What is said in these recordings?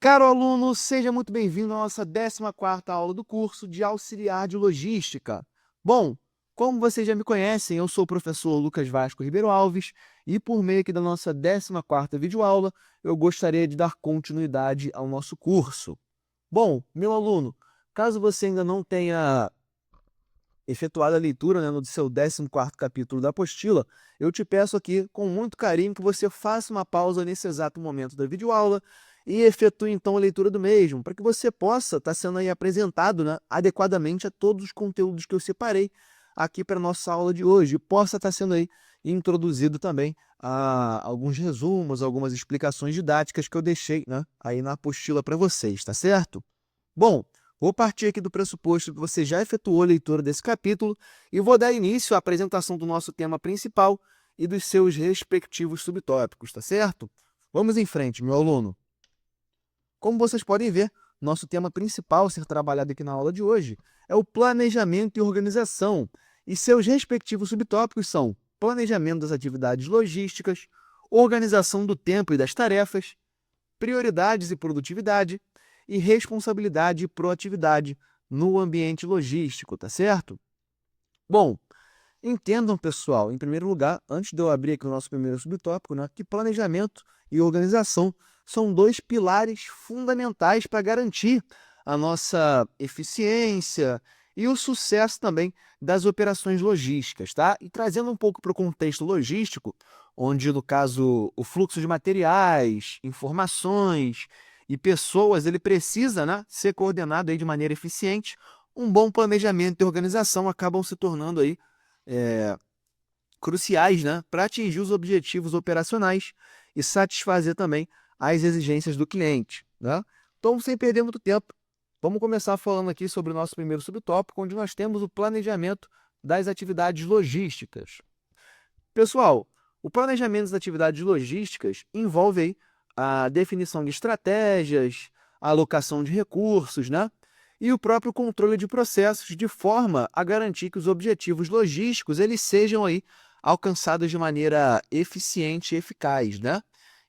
Caro aluno, seja muito bem-vindo à nossa 14ª aula do curso de Auxiliar de Logística. Bom, como vocês já me conhecem, eu sou o professor Lucas Vasco Ribeiro Alves e por meio aqui da nossa 14ª videoaula, eu gostaria de dar continuidade ao nosso curso. Bom, meu aluno, caso você ainda não tenha efetuado a leitura, né, no seu 14º capítulo da apostila, eu te peço aqui, com muito carinho, que você faça uma pausa nesse exato momento da videoaula e efetue então a leitura do mesmo, para que você possa estar sendo aí apresentado, né, adequadamente a todos os conteúdos que eu separei aqui para a nossa aula de hoje, e possa estar sendo aí introduzido também a alguns resumos, algumas explicações didáticas que eu deixei, né, aí na apostila para vocês, tá certo? Bom, vou partir aqui do pressuposto que você já efetuou a leitura desse capítulo e vou dar início à apresentação do nosso tema principal e dos seus respectivos subtópicos, tá certo? Vamos em frente, meu aluno. Como vocês podem ver, nosso tema principal a ser trabalhado aqui na aula de hoje é o planejamento e organização, e seus respectivos subtópicos são planejamento das atividades logísticas, organização do tempo e das tarefas, prioridades e produtividade, e responsabilidade e proatividade no ambiente logístico, tá certo? Bom, entendam, pessoal, em primeiro lugar, antes de eu abrir aqui o nosso primeiro subtópico, né, que planejamento e organização são dois pilares fundamentais para garantir a nossa eficiência e o sucesso também das operações logísticas, tá? E trazendo um pouco para o contexto logístico, onde, no caso, o fluxo de materiais, informações e pessoas, ele precisa, né, ser coordenado aí de maneira eficiente. Um bom planejamento e organização acabam se tornando aí cruciais, né, para atingir os objetivos operacionais e satisfazer também as exigências do cliente, né? Então, sem perder muito tempo, vamos começar falando aqui sobre o nosso primeiro subtópico, onde nós temos o planejamento das atividades logísticas. Pessoal, o planejamento das atividades logísticas envolve aí a definição de estratégias, a alocação de recursos, né? E o próprio controle de processos, de forma a garantir que os objetivos logísticos eles sejam aí alcançados de maneira eficiente e eficaz, né?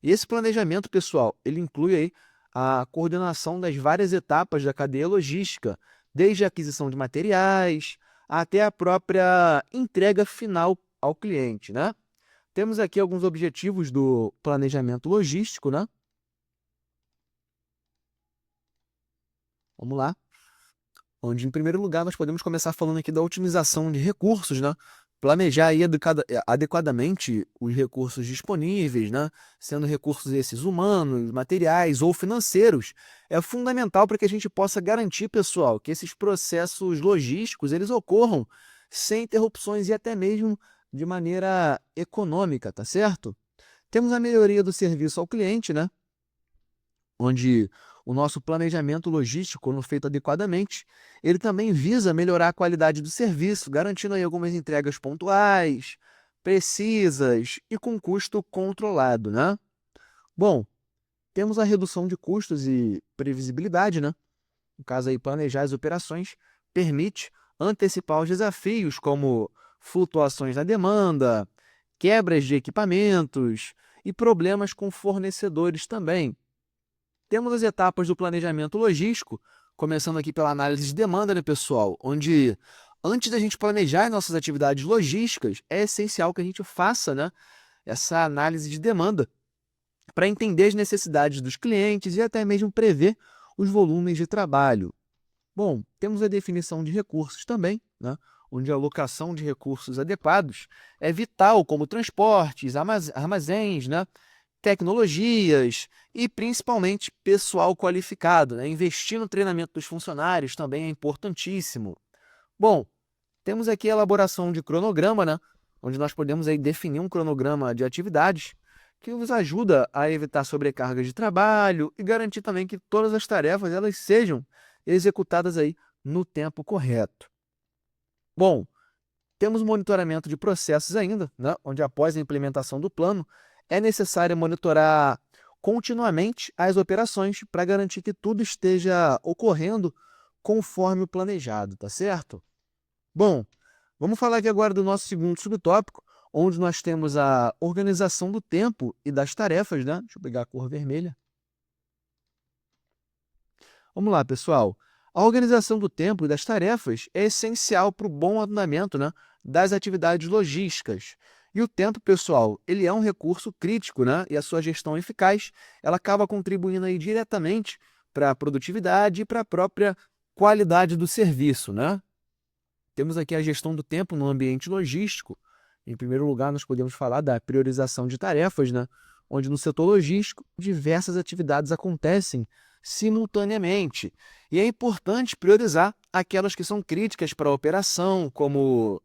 E esse planejamento, pessoal, ele inclui aí a coordenação das várias etapas da cadeia logística, desde a aquisição de materiais até a própria entrega final ao cliente, né? Temos aqui alguns objetivos do planejamento logístico, né? Vamos lá. Onde, em primeiro lugar, nós podemos começar falando aqui da otimização de recursos, né? Planejar aí adequadamente os recursos disponíveis, né? Sendo recursos esses humanos, materiais ou financeiros, é fundamental para que a gente possa garantir, pessoal, que esses processos logísticos eles ocorram sem interrupções e até mesmo de maneira econômica, tá certo? Temos a melhoria do serviço ao cliente, né? Onde o nosso planejamento logístico, quando feito adequadamente, ele também visa melhorar a qualidade do serviço, garantindo aí algumas entregas pontuais, precisas e com custo controlado, né? Bom, temos a redução de custos e previsibilidade, né? No caso aí, planejar as operações permite antecipar os desafios como flutuações na demanda, quebras de equipamentos e problemas com fornecedores também. Temos as etapas do planejamento logístico, começando aqui pela análise de demanda, né, pessoal? Onde, antes da gente planejar as nossas atividades logísticas, é essencial que a gente faça, né, essa análise de demanda para entender as necessidades dos clientes e até mesmo prever os volumes de trabalho. Bom, temos a definição de recursos também, né, onde a alocação de recursos adequados é vital, como transportes, armazéns, né, tecnologias e principalmente pessoal qualificado, né? Investir no treinamento dos funcionários também é importantíssimo. Bom, temos aqui a elaboração de cronograma, né? Onde nós podemos aí definir um cronograma de atividades que nos ajuda a evitar sobrecargas de trabalho e garantir também que todas as tarefas elas sejam executadas aí no tempo correto. Bom, temos monitoramento de processos ainda, né? Onde após a implementação do plano, é necessário monitorar continuamente as operações para garantir que tudo esteja ocorrendo conforme o planejado, tá certo? Bom, vamos falar aqui agora do nosso segundo subtópico, onde nós temos a organização do tempo e das tarefas, né? Deixa eu pegar a cor vermelha. Vamos lá, pessoal. A organização do tempo e das tarefas é essencial para o bom andamento, né, das atividades logísticas. E o tempo, pessoal, ele é um recurso crítico, né, e a sua gestão eficaz, ela acaba contribuindo aí diretamente para a produtividade e para a própria qualidade do serviço, né? Temos aqui a gestão do tempo no ambiente logístico. Em primeiro lugar, nós podemos falar da priorização de tarefas, né? Onde no setor logístico diversas atividades acontecem simultaneamente. E é importante priorizar aquelas que são críticas para a operação, como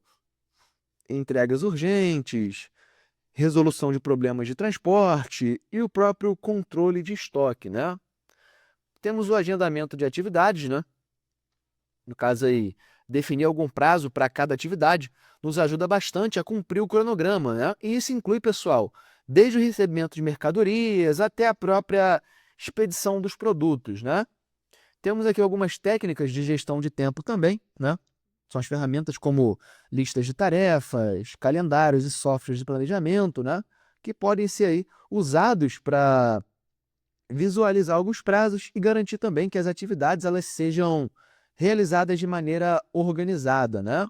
entregas urgentes, resolução de problemas de transporte e o próprio controle de estoque, né? Temos o agendamento de atividades, né? No caso aí, definir algum prazo para cada atividade nos ajuda bastante a cumprir o cronograma, né? E isso inclui, pessoal, desde o recebimento de mercadorias até a própria expedição dos produtos, né? Temos aqui algumas técnicas de gestão de tempo também, né? São as ferramentas como listas de tarefas, calendários e softwares de planejamento, né? Que podem ser aí usados para visualizar alguns prazos e garantir também que as atividades elas sejam realizadas de maneira organizada, né?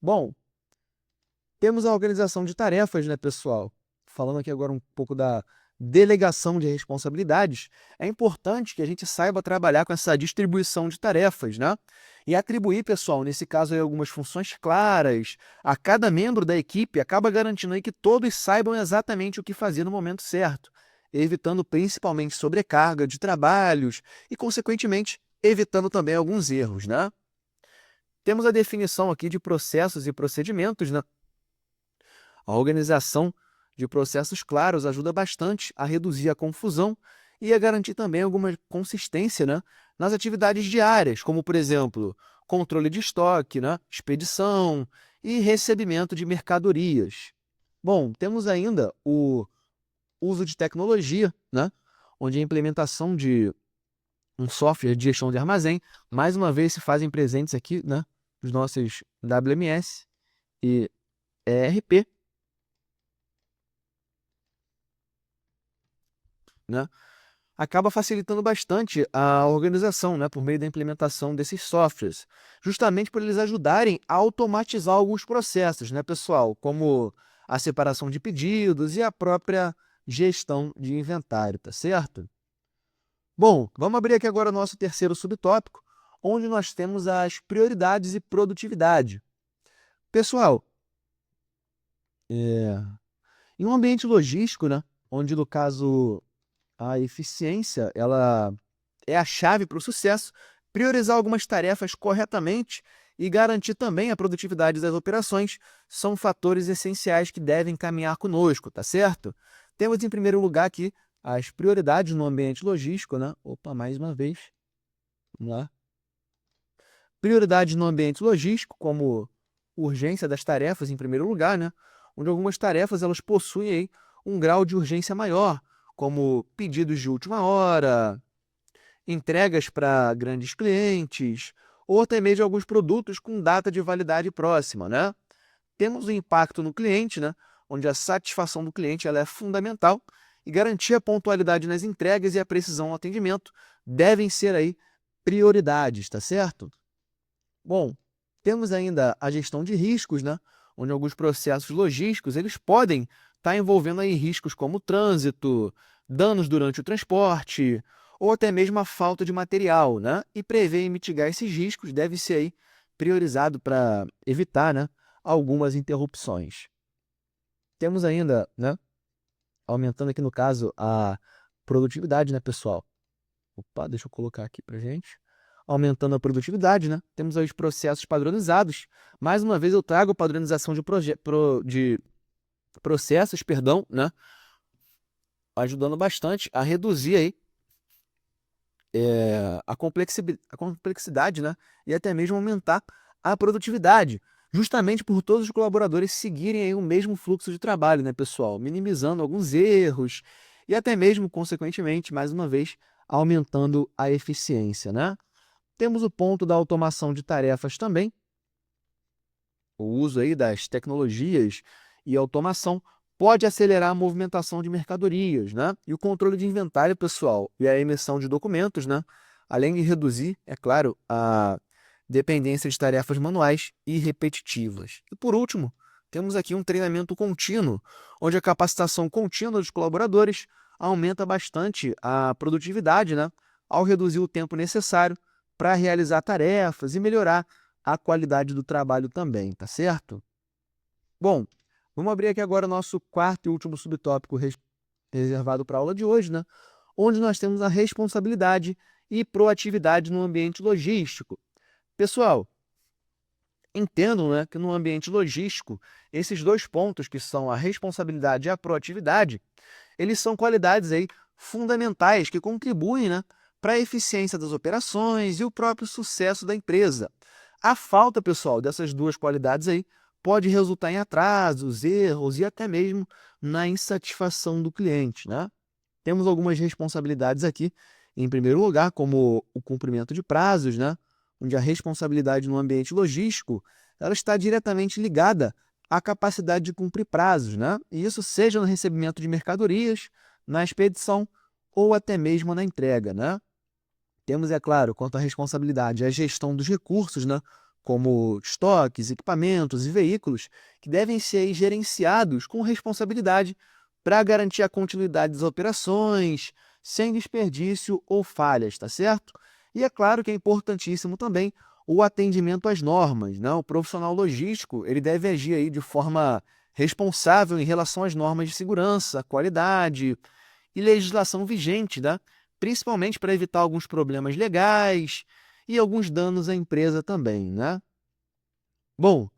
Bom, temos a organização de tarefas, né, pessoal? Falando aqui agora um pouco da delegação de responsabilidades, é importante que a gente saiba trabalhar com essa distribuição de tarefas, né? E atribuir, pessoal, nesse caso aí, algumas funções claras a cada membro da equipe, acaba garantindo aí que todos saibam exatamente o que fazer no momento certo, evitando principalmente sobrecarga de trabalhos e, consequentemente, evitando também alguns erros, né? Temos a definição aqui de processos e procedimentos, né? A organização de processos claros ajuda bastante a reduzir a confusão e a garantir também alguma consistência, né, nas atividades diárias, como, por exemplo, controle de estoque, né, expedição e recebimento de mercadorias. Bom, temos ainda o uso de tecnologia, né, onde a implementação de um software de gestão de armazém, mais uma vez se fazem presentes aqui, né, os nossos WMS e ERP, né, acaba facilitando bastante a organização, né, por meio da implementação desses softwares, justamente por eles ajudarem a automatizar alguns processos, né, pessoal, como a separação de pedidos e a própria gestão de inventário, tá certo? Bom, vamos abrir aqui agora o nosso terceiro subtópico, onde nós temos as prioridades e produtividade. Pessoal, em um ambiente logístico, né, onde no caso a eficiência ela é a chave para o sucesso, priorizar algumas tarefas corretamente e garantir também a produtividade das operações são fatores essenciais que devem caminhar conosco, tá certo? Temos em primeiro lugar aqui as prioridades no ambiente logístico, né? Opa, mais uma vez. Vamos lá. Prioridades no ambiente logístico, como urgência das tarefas em primeiro lugar, né? Onde algumas tarefas elas possuem aí um grau de urgência maior, como pedidos de última hora, entregas para grandes clientes, ou até mesmo alguns produtos com data de validade próxima, né? Temos o impacto no cliente, né? Onde a satisfação do cliente ela é fundamental e garantir a pontualidade nas entregas e a precisão no atendimento devem ser aí prioridades, tá certo? Bom, temos ainda a gestão de riscos, né? Onde alguns processos logísticos eles podem estar envolvendo aí riscos como trânsito, danos durante o transporte, ou até mesmo a falta de material, né? E prever e mitigar esses riscos deve ser aí priorizado para evitar, né, algumas interrupções. Temos ainda, né, aumentando aqui no caso a produtividade, né, pessoal? Opa, deixa eu colocar aqui para gente. Aumentando a produtividade, né? Temos aí os processos padronizados. Mais uma vez eu trago a padronização de processos, perdão, né? Ajudando bastante a reduzir aí a complexidade, né? E até mesmo aumentar a produtividade, justamente por todos os colaboradores seguirem aí o mesmo fluxo de trabalho, né, pessoal? Minimizando alguns erros e até mesmo, consequentemente, mais uma vez, aumentando a eficiência, né? Temos o ponto da automação de tarefas também, o uso aí das tecnologias e automação pode acelerar a movimentação de mercadorias, né? E o controle de inventário pessoal e a emissão de documentos, né? além de reduzir, é claro, a dependência de tarefas manuais e repetitivas. E por último, temos aqui um treinamento contínuo, onde a capacitação contínua dos colaboradores aumenta bastante a produtividade, né? Ao reduzir o tempo necessário para realizar tarefas e melhorar a qualidade do trabalho também, tá certo? Bom, vamos abrir aqui agora o nosso quarto e último subtópico reservado para a aula de hoje, né? Onde nós temos a responsabilidade e proatividade no ambiente logístico. Pessoal, entendam, né, que no ambiente logístico, esses dois pontos, que são a responsabilidade e a proatividade, eles são qualidades aí fundamentais que contribuem, né, para a eficiência das operações e o próprio sucesso da empresa. A falta, pessoal, dessas duas qualidades aí pode resultar em atrasos, erros e até mesmo na insatisfação do cliente, né? Temos algumas responsabilidades aqui, em primeiro lugar, como o cumprimento de prazos, né? Onde a responsabilidade no ambiente logístico ela está diretamente ligada à capacidade de cumprir prazos, né? E isso seja no recebimento de mercadorias, na expedição ou até mesmo na entrega, né? Temos, é claro, quanto à responsabilidade, a gestão dos recursos, né? Como estoques, equipamentos e veículos, que devem ser aí gerenciados com responsabilidade para garantir a continuidade das operações, sem desperdício ou falhas, tá certo? E é claro que é importantíssimo também o atendimento às normas, né? O profissional logístico, ele deve agir aí de forma responsável em relação às normas de segurança, qualidade e legislação vigente, né? Principalmente para evitar alguns problemas legais e alguns danos à empresa também, né? Bom,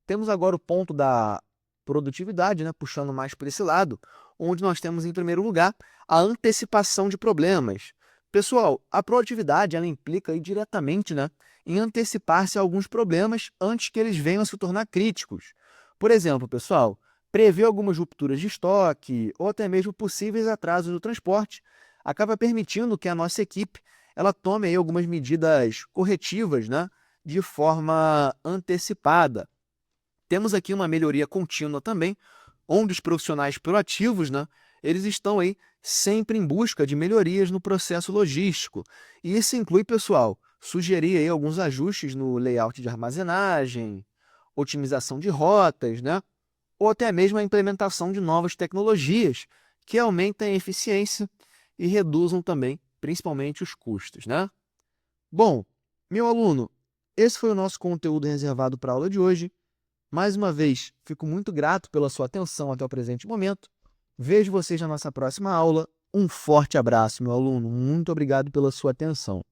temos agora o ponto da produtividade, né? Puxando mais para esse lado, onde nós temos, em primeiro lugar, a antecipação de problemas. Pessoal, a produtividade ela implica aí diretamente, né, em antecipar-se a alguns problemas antes que eles venham a se tornar críticos. Por exemplo, pessoal, prever algumas rupturas de estoque ou até mesmo possíveis atrasos no transporte acaba permitindo que a nossa equipe ela tome aí algumas medidas corretivas, né, de forma antecipada. Temos aqui uma melhoria contínua também, onde os profissionais proativos, né, eles estão aí sempre em busca de melhorias no processo logístico. E isso inclui, pessoal, sugerir aí alguns ajustes no layout de armazenagem, otimização de rotas, né, ou até mesmo a implementação de novas tecnologias que aumentem a eficiência e reduzam também, principalmente, os custos, né? Bom, meu aluno, esse foi o nosso conteúdo reservado para a aula de hoje. Mais uma vez, fico muito grato pela sua atenção até o presente momento. Vejo vocês na nossa próxima aula. Um forte abraço, meu aluno. Muito obrigado pela sua atenção.